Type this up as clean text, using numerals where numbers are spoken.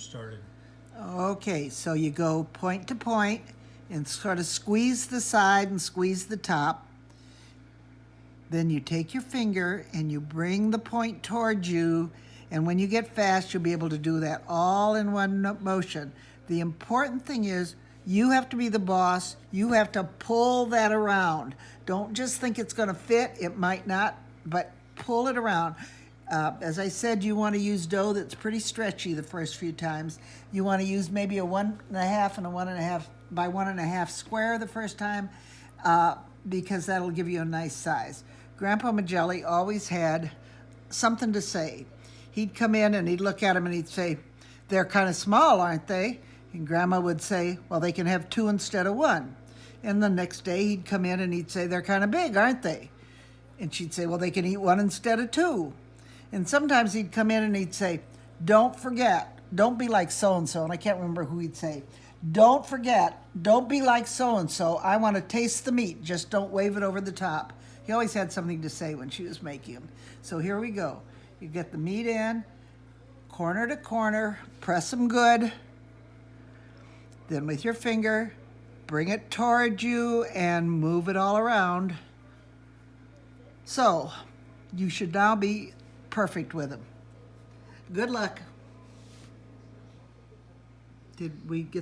started. Okay, so you go point to point and sort of squeeze the side and squeeze the top. Then you take your finger and you bring the point towards you, and when you get fast, you'll be able to do that all in one motion. The important thing is you have to be the boss. You have to pull that around. Don't just think it's going to fit. It might not, but pull it around. As I said, you want to use dough that's pretty stretchy the first few times. You want to use maybe a 1.5 and a 1.5 by 1.5 square the first time, because that'll give you a nice size. Grandpa Magelli always had something to say. He'd come in and he'd look at them and he'd say, "They're kind of small, aren't they?" And Grandma would say, "Well, they can have 2 instead of 1. And the next day he'd come in and he'd say, "They're kind of big, aren't they?" And she'd say, "Well, they can eat 1 instead of 2. And sometimes he'd come in and he'd say, "Don't forget, don't be like so-and-so." And I can't remember who he'd say. "Don't forget, don't be like so-and-so. I want to taste the meat. Just don't wave it over the top." He always had something to say when she was making them. So here we go. You get the meat in, corner to corner, press them good. Then with your finger, bring it toward you and move it all around. So you should now be perfect with them. Good luck. Did we get